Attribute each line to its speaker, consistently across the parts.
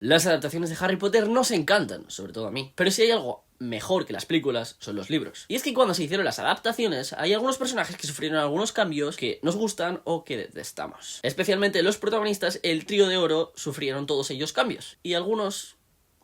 Speaker 1: Las adaptaciones de Harry Potter nos encantan, sobre todo a mí, pero si hay algo mejor que las películas son los libros. Y es que cuando se hicieron las adaptaciones hay algunos personajes que sufrieron algunos cambios que nos gustan o que detestamos. Especialmente los protagonistas, el trío de oro, sufrieron todos ellos cambios, y algunos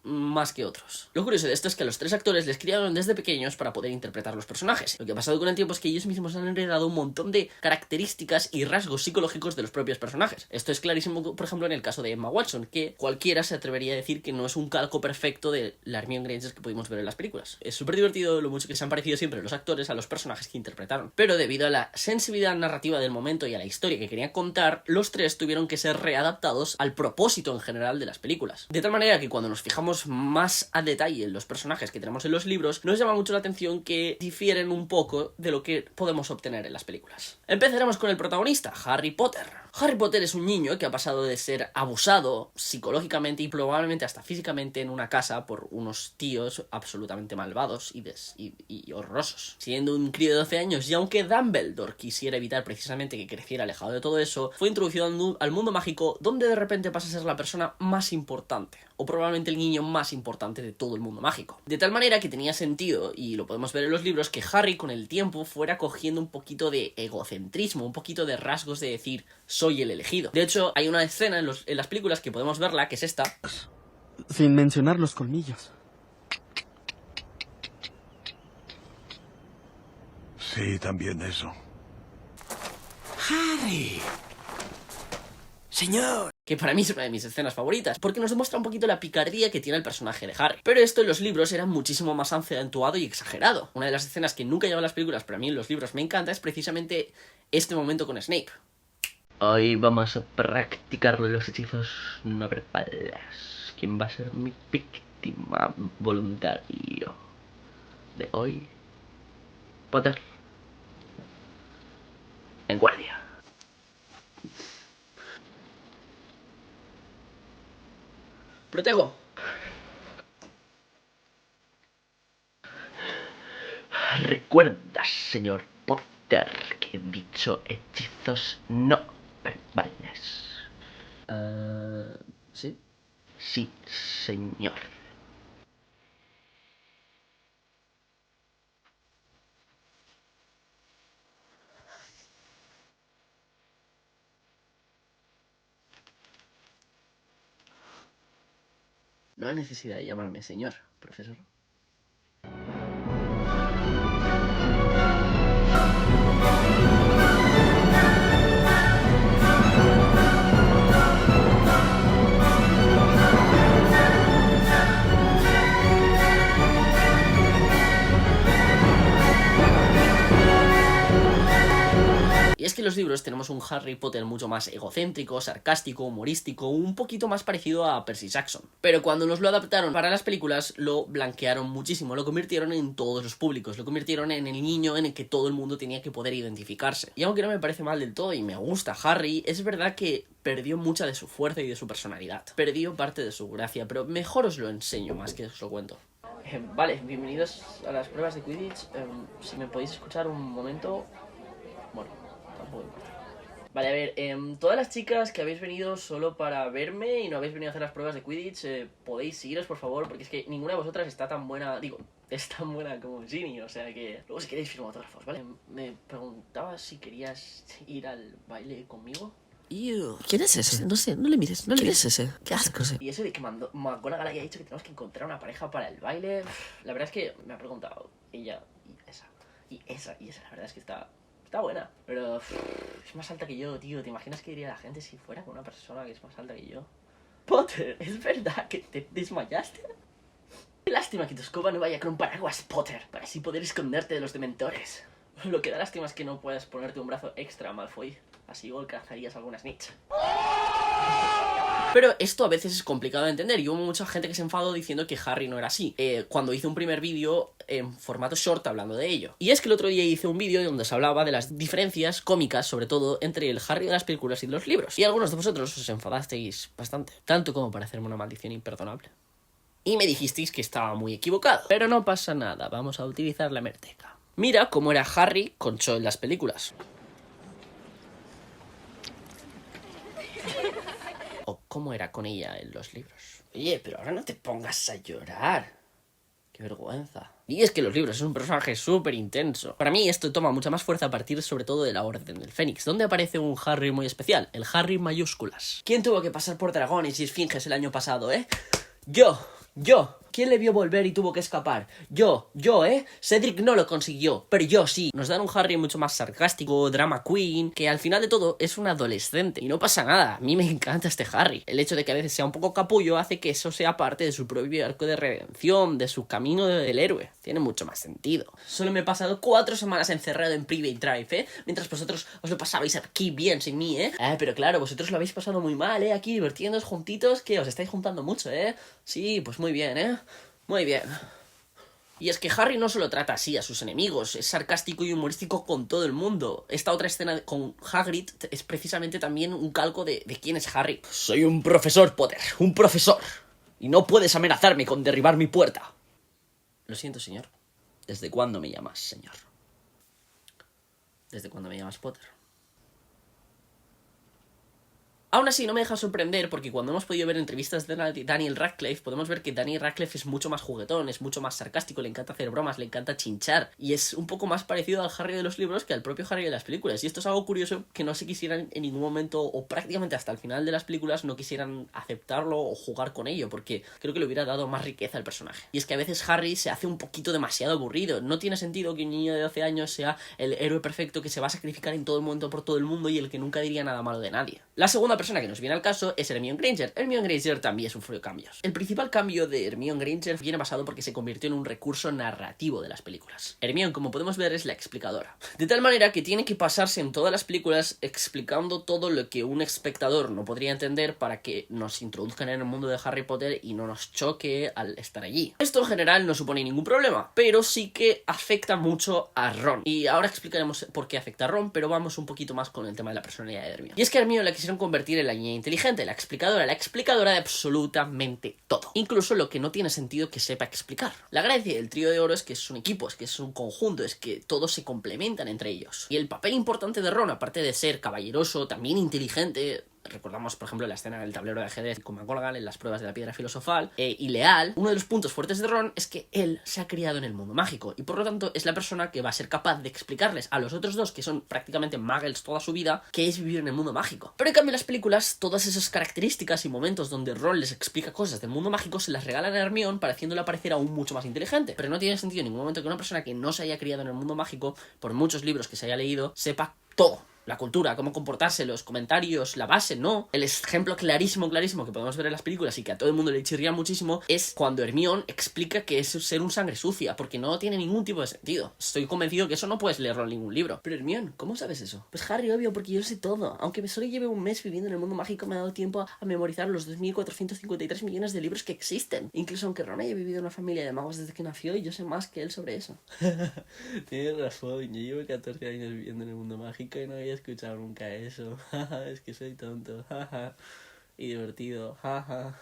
Speaker 1: más que otros. Lo curioso de esto es que a los tres actores les criaron desde pequeños para poder interpretar los personajes. Lo que ha pasado con el tiempo es que ellos mismos han heredado un montón de características y rasgos psicológicos de los propios personajes. Esto es clarísimo, por ejemplo, en el caso de Emma Watson, que cualquiera se atrevería a decir que no es un calco perfecto de la Hermione Granger que pudimos ver en las películas. Es súper divertido lo mucho que se han parecido siempre los actores a los personajes que interpretaron. Pero debido a la sensibilidad narrativa del momento y a la historia que querían contar, los tres tuvieron que ser readaptados al propósito en general de las películas. De tal manera que cuando nos fijamos más a detalle en los personajes que tenemos en los libros, nos llama mucho la atención que difieren un poco de lo que podemos obtener en las películas. Empezaremos con el protagonista, Harry Potter. Harry Potter es un niño que ha pasado de ser abusado psicológicamente y probablemente hasta físicamente en una casa por unos tíos absolutamente malvados y horrorosos. Siendo un crío de 12 años, y aunque Dumbledore quisiera evitar precisamente que creciera alejado de todo eso, fue introducido al mundo mágico, donde de repente pasa a ser la persona más importante, o probablemente el niño más importante de todo el mundo mágico. De tal manera que tenía sentido, y lo podemos ver en los libros, que Harry con el tiempo fuera cogiendo un poquito de egocentrismo, un poquito de rasgos de decir, soy el elegido. De hecho, hay una escena en las películas que podemos verla, que es esta.
Speaker 2: Sin mencionar los colmillos.
Speaker 3: Sí, también eso.
Speaker 4: ¡Harry! ¡Señor!
Speaker 1: Que para mí es una de mis escenas favoritas, porque nos demuestra un poquito la picardía que tiene el personaje de Harry. Pero esto en los libros era muchísimo más acentuado y exagerado. Una de las escenas que nunca llevan las películas, pero a mí en los libros me encanta, es precisamente este momento con Snape.
Speaker 5: Hoy vamos a practicar los hechizos no verbales. ¿Quién va a ser mi víctima voluntario de hoy? Potter. En guardia.
Speaker 1: Protego.
Speaker 5: Recuerda, señor Potter, que he dicho hechizos no verbales.
Speaker 1: ¿Sí?
Speaker 5: Sí, señor.
Speaker 1: No hay necesidad de llamarme señor, profesor. Y es que en los libros tenemos un Harry Potter mucho más egocéntrico, sarcástico, humorístico, un poquito más parecido a Percy Jackson. Pero cuando nos lo adaptaron para las películas, lo blanquearon muchísimo, lo convirtieron en todos los públicos, lo convirtieron en el niño en el que todo el mundo tenía que poder identificarse. Y aunque no me parece mal del todo y me gusta Harry, es verdad que perdió mucha de su fuerza y de su personalidad. Perdió parte de su gracia, pero mejor os lo enseño más que os lo cuento. Vale, bienvenidos a las pruebas de Quidditch. Si me podéis escuchar un momento... Bueno, tampoco importa. Vale, a ver, todas las chicas que habéis venido solo para verme y no habéis venido a hacer las pruebas de Quidditch, podéis seguiros, por favor, porque es que ninguna de vosotras está tan buena, es tan buena como Ginny, o sea que... Luego si queréis firmo autógrafos, ¿vale? Me preguntaba si querías ir al baile conmigo.
Speaker 4: ¿Quién es ese? No sé, no le mires, no le mires. ¿Quién es ese? Qué asco.
Speaker 1: Y eso de que McGonagall haya dicho que tenemos que encontrar una pareja para el baile, la verdad es que me ha preguntado ella y esa, la verdad es que está buena, pero es más alta que yo, tío. ¿Te imaginas qué diría la gente si fuera con una persona que es más alta que yo? Potter, ¿es verdad que te desmayaste? Qué lástima que tu escoba no vaya con un paraguas, Potter, para así poder esconderte de los dementores. Lo que da lástima es que no puedas ponerte un brazo extra, Malfoy. Así igual alcanzarías alguna snitch. Pero esto a veces es complicado de entender y hubo mucha gente que se enfadó diciendo que Harry no era así, cuando hice un primer vídeo en formato short hablando de ello. Y es que el otro día hice un vídeo donde se hablaba de las diferencias cómicas, sobre todo, entre el Harry de las películas y de los libros. Y algunos de vosotros os enfadasteis bastante, tanto como para hacerme una maldición imperdonable. Y me dijisteis que estaba muy equivocado. Pero no pasa nada, vamos a utilizar la hemeroteca. Mira cómo era Harry con Cho en las películas. o cómo era con ella en los libros. Oye, pero ahora no te pongas a llorar. Qué vergüenza. Y es que los libros es un personaje súper intenso. Para mí esto toma mucha más fuerza a partir sobre todo de la Orden del Fénix, donde aparece un Harry muy especial, el Harry mayúsculas. ¿Quién tuvo que pasar por dragones y esfinges el año pasado, Yo. ¿Quién le vio volver y tuvo que escapar? Yo, Cedric no lo consiguió, pero yo sí. Nos dan un Harry mucho más sarcástico, drama queen, que al final de todo es un adolescente. Y no pasa nada, a mí me encanta este Harry. El hecho de que a veces sea un poco capullo hace que eso sea parte de su propio arco de redención, de su camino del héroe. Tiene mucho más sentido. Solo me he pasado 4 semanas encerrado en Private Drive, mientras vosotros os lo pasabais aquí bien sin mí, pero claro, vosotros lo habéis pasado muy mal, aquí divirtiéndoos juntitos, que os estáis juntando mucho, Sí, pues muy bien, Muy bien. Y es que Harry no solo trata así a sus enemigos, es sarcástico y humorístico con todo el mundo. Esta otra escena con Hagrid es precisamente también un calco de quién es Harry. Soy un profesor, Potter, un profesor. Y no puedes amenazarme con derribar mi puerta. Lo siento, señor. ¿Desde cuándo me llamas, señor? ¿Desde cuándo me llamas Potter? Aún así, no me deja sorprender porque cuando hemos podido ver entrevistas de Daniel Radcliffe, podemos ver que Daniel Radcliffe es mucho más juguetón, es mucho más sarcástico, le encanta hacer bromas, le encanta chinchar. Y es un poco más parecido al Harry de los libros que al propio Harry de las películas. Y esto es algo curioso que no se quisieran en ningún momento, o prácticamente hasta el final de las películas, no quisieran aceptarlo o jugar con ello, porque creo que le hubiera dado más riqueza al personaje. Y es que a veces Harry se hace un poquito demasiado aburrido. No tiene sentido que un niño de 12 años sea el héroe perfecto que se va a sacrificar en todo momento por todo el mundo y el que nunca diría nada malo de nadie. La segunda persona que nos viene al caso es Hermione Granger. Hermione Granger también sufrió cambios. El principal cambio de Hermione Granger viene basado porque se convirtió en un recurso narrativo de las películas. Hermione, como podemos ver, es la explicadora. De tal manera que tiene que pasarse en todas las películas explicando todo lo que un espectador no podría entender para que nos introduzcan en el mundo de Harry Potter y no nos choque al estar allí. Esto en general no supone ningún problema, pero sí que afecta mucho a Ron. Y ahora explicaremos por qué afecta a Ron, pero vamos un poquito más con el tema de la personalidad de Hermione. Y es que Hermione la quisieron convertir en la niña inteligente, la explicadora de absolutamente todo, incluso lo que no tiene sentido que sepa explicar. La gracia del trío de oro es que es un equipo, es que es un conjunto, es que todos se complementan entre ellos. Y el papel importante de Ron, aparte de ser caballeroso, también inteligente. Recordamos, por ejemplo, la escena del tablero de ajedrez con McGonagall en las pruebas de la piedra filosofal, y leal. Uno de los puntos fuertes de Ron es que él se ha criado en el mundo mágico y por lo tanto es la persona que va a ser capaz de explicarles a los otros dos, que son prácticamente muggles toda su vida, qué es vivir en el mundo mágico. Pero en cambio en las películas, todas esas características y momentos donde Ron les explica cosas del mundo mágico se las regalan a Hermione, pareciéndole parecer aún mucho más inteligente. Pero no tiene sentido en ningún momento que una persona que no se haya criado en el mundo mágico, por muchos libros que se haya leído, sepa todo. La cultura, cómo comportarse, los comentarios, la base, no. El ejemplo clarísimo que podemos ver en las películas y que a todo el mundo le chirría muchísimo es cuando Hermione explica que es ser un sangre sucia, porque no tiene ningún tipo de sentido. Estoy convencido que eso no puedes leerlo en ningún libro. Pero Hermione, ¿cómo sabes eso? Pues Harry, obvio, porque yo sé todo. Aunque me solo lleve un mes viviendo en el mundo mágico, me ha dado tiempo a memorizar los 2.453 millones de libros que existen. Incluso aunque Ron haya vivido en una familia de magos desde que nació, y yo sé más que él sobre eso. Tienes razón, yo llevo 14 años viviendo en el mundo mágico y no había escuchado nunca eso. Es que soy tonto. Y divertido.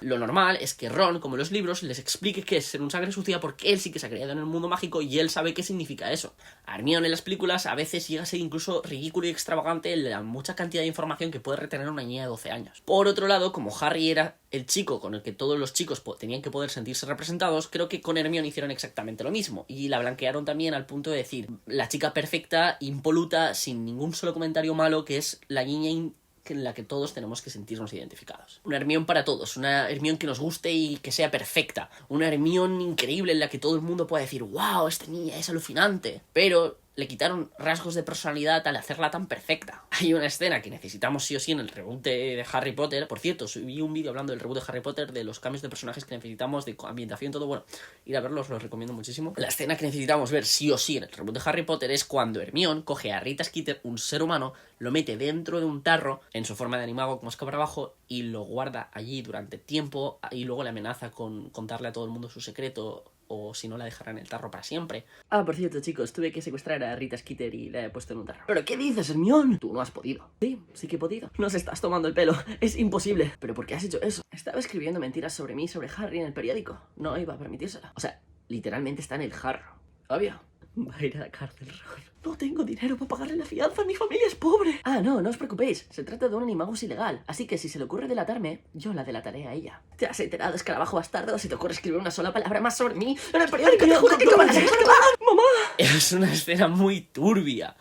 Speaker 1: Lo normal es que Ron, como en los libros, les explique qué es ser un sangre sucia porque él sí que se ha criado en el mundo mágico y él sabe qué significa eso. Hermione en las películas a veces llega a ser incluso ridículo y extravagante la mucha cantidad de información que puede retener una niña de 12 años. Por otro lado, como Harry era el chico con el que todos los chicos tenían que poder sentirse representados, creo que con Hermione hicieron exactamente lo mismo. Y la blanquearon también al punto de decir la chica perfecta, impoluta, sin ningún solo comentario malo, que es la niña en la que todos tenemos que sentirnos identificados. Una Hermione para todos, una Hermione que nos guste y que sea perfecta, una Hermione increíble en la que todo el mundo pueda decir wow, esta niña es alucinante, pero le quitaron rasgos de personalidad al hacerla tan perfecta. Hay una escena que necesitamos sí o sí en el reboot de Harry Potter. Por cierto, subí un vídeo hablando del reboot de Harry Potter, de los cambios de personajes que necesitamos, de ambientación, todo. Bueno, ir a verlos, los recomiendo muchísimo. La escena que necesitamos ver sí o sí en el reboot de Harry Potter es cuando Hermione coge a Rita Skeeter, un ser humano, lo mete dentro de un tarro en su forma de animago como escarabajo y lo guarda allí durante tiempo y luego le amenaza con contarle a todo el mundo su secreto, o si no la dejará en el tarro para siempre. Ah, por cierto, chicos, tuve que secuestrar a Rita Skeeter y la he puesto en un tarro. ¿Pero qué dices, Hermione? Tú no has podido. Sí que he podido. Nos estás tomando el pelo. Es imposible. ¿Pero por qué has hecho eso? Estaba escribiendo mentiras sobre mí y sobre Harry en el periódico. No iba a permitírselo. O sea, literalmente está en el jarro. Obvio. Va a ir a la cárcel, Ron. No tengo dinero para pagarle la fianza, mi familia es pobre. Ah, no, no os preocupéis. Se trata de un animagus ilegal. Así que si se le ocurre delatarme, yo la delataré a ella. ¿Te has enterado, escarabajo bastardo? Si te ocurre escribir una sola palabra más sobre mí en el periódico, te juro que acabarás en ¡Mamá! Es una escena muy turbia,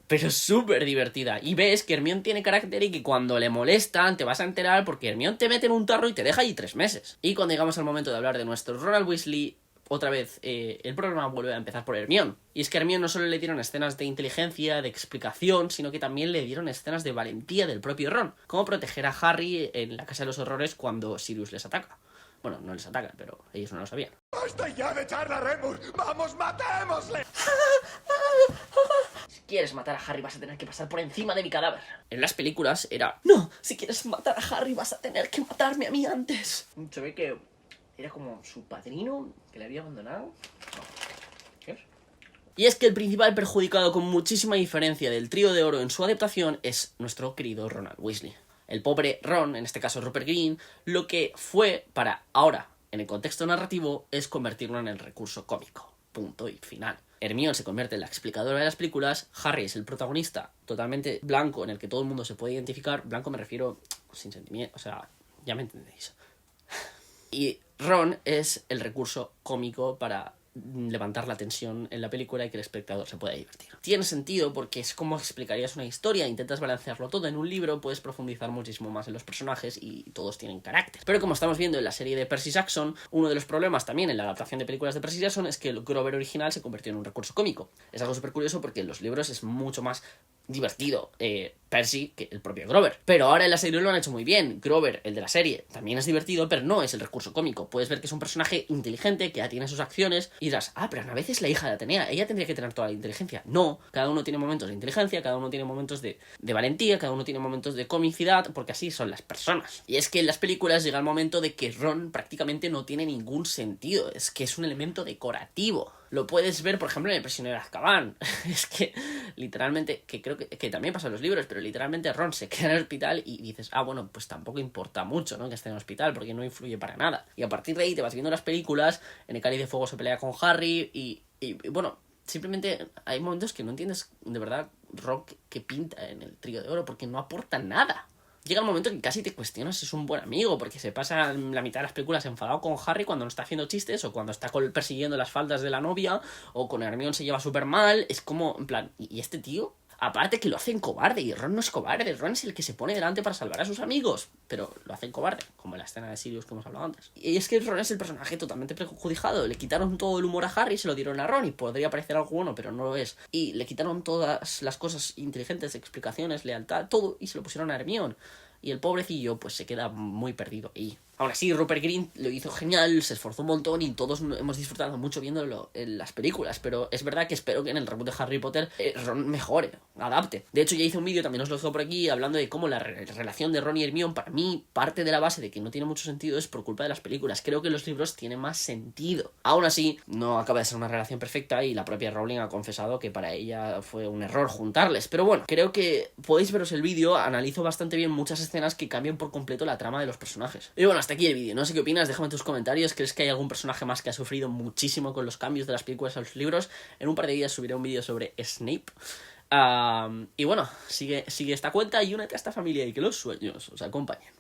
Speaker 1: pero súper divertida. Y ves que Hermione tiene carácter y que cuando le molestan te vas a enterar porque Hermione te mete en un tarro y te deja allí 3 meses. Y cuando llegamos al momento de hablar de nuestro Ronald Weasley, otra vez el programa vuelve a empezar por Hermione. Y es que a Hermione no solo le dieron escenas de inteligencia, de explicación, sino que también le dieron escenas de valentía del propio Ron. Cómo proteger a Harry en la Casa de los Horrores cuando Sirius les ataca. Bueno, no les ataca, pero ellos no lo sabían.
Speaker 3: ¡Basta ya de echarla, Remus! ¡Vamos, matémosle!
Speaker 1: Si quieres matar a Harry vas a tener que pasar por encima de mi cadáver. En las películas era... No, si quieres matar a Harry vas a tener que matarme a mí antes. Se ve que era como su padrino que le había abandonado. ¿Qué es? Y es que el principal perjudicado con muchísima diferencia del Trío de Oro en su adaptación es nuestro querido Ronald Weasley. El pobre Ron, en este caso Rupert Grint, lo que fue para ahora, en el contexto narrativo, es convertirlo en el recurso cómico. Punto y final. Hermione se convierte en la explicadora de las películas, Harry es el protagonista totalmente blanco en el que todo el mundo se puede identificar. Blanco me refiero sin sentimiento, o sea, ya me entendéis. Y Ron es el recurso cómico para levantar la tensión en la película y que el espectador se pueda divertir. Tiene sentido porque es como explicarías una historia, intentas balancearlo todo en un libro, puedes profundizar muchísimo más en los personajes y todos tienen carácter. Pero como estamos viendo en la serie de Percy Jackson, uno de los problemas también en la adaptación de películas de Percy Jackson es que el Grover original se convirtió en un recurso cómico. Es algo súper curioso porque en los libros es mucho más divertido Percy que el propio Grover. Pero ahora en la serie lo han hecho muy bien. Grover, el de la serie, también es divertido, pero no es el recurso cómico. Puedes ver que es un personaje inteligente, que ya tiene sus acciones, y dirás, ah, pero a veces la hija de Atenea, ella tendría que tener toda la inteligencia. No, cada uno tiene momentos de inteligencia, cada uno tiene momentos de valentía, cada uno tiene momentos de comicidad, porque así son las personas. Y es que en las películas llega el momento de que Ron prácticamente no tiene ningún sentido, es que es un elemento decorativo. Lo puedes ver, por ejemplo, en El prisionero de Azkaban. Es que, literalmente, que creo que también pasa en los libros, pero literalmente Ron se queda en el hospital y dices, ah, bueno, pues tampoco importa mucho, ¿no?, que esté en el hospital, porque no influye para nada. Y a partir de ahí te vas viendo las películas, en El Cáliz de Fuego se pelea con Harry y bueno, simplemente hay momentos que no entiendes de verdad Ron que pinta en el Trío de Oro, porque no aporta nada. Llega el momento que casi te cuestionas si es un buen amigo, porque se pasa la mitad de las películas enfadado con Harry cuando no está haciendo chistes, o cuando está persiguiendo las faldas de la novia, o con Hermione se lleva súper mal. Es como, en plan, ¿y este tío? Aparte que lo hacen cobarde, y Ron no es cobarde, Ron es el que se pone delante para salvar a sus amigos, pero lo hacen cobarde, como en la escena de Sirius que hemos hablado antes. Y es que Ron es el personaje totalmente perjudicado, le quitaron todo el humor a Harry, se lo dieron a Ron, y podría parecer algo bueno, pero no lo es. Y le quitaron todas las cosas inteligentes, explicaciones, lealtad, todo, y se lo pusieron a Hermione. Y el pobrecillo pues se queda muy perdido ahí. Aún así, Rupert Grint lo hizo genial, se esforzó un montón y todos hemos disfrutado mucho viéndolo en las películas. Pero es verdad que espero que en el reboot de Harry Potter Ron mejore, adapte. De hecho, ya hice un vídeo, también os lo dejo por aquí, hablando de cómo la relación de Ron y Hermione, para mí, parte de la base de que no tiene mucho sentido es por culpa de las películas. Creo que los libros tienen más sentido. Aún así, no acaba de ser una relación perfecta y la propia Rowling ha confesado que para ella fue un error juntarles. Pero bueno, creo que podéis veros el vídeo, analizo bastante bien muchas escenas que cambian por completo la trama de los personajes. Y bueno, hasta aquí el vídeo. No sé qué opinas, déjame en tus comentarios. ¿Crees que hay algún personaje más que ha sufrido muchísimo con los cambios de las películas a los libros? En un par de días subiré un vídeo sobre Snape. Y bueno, sigue esta cuenta y únete a esta familia y que los sueños os acompañen.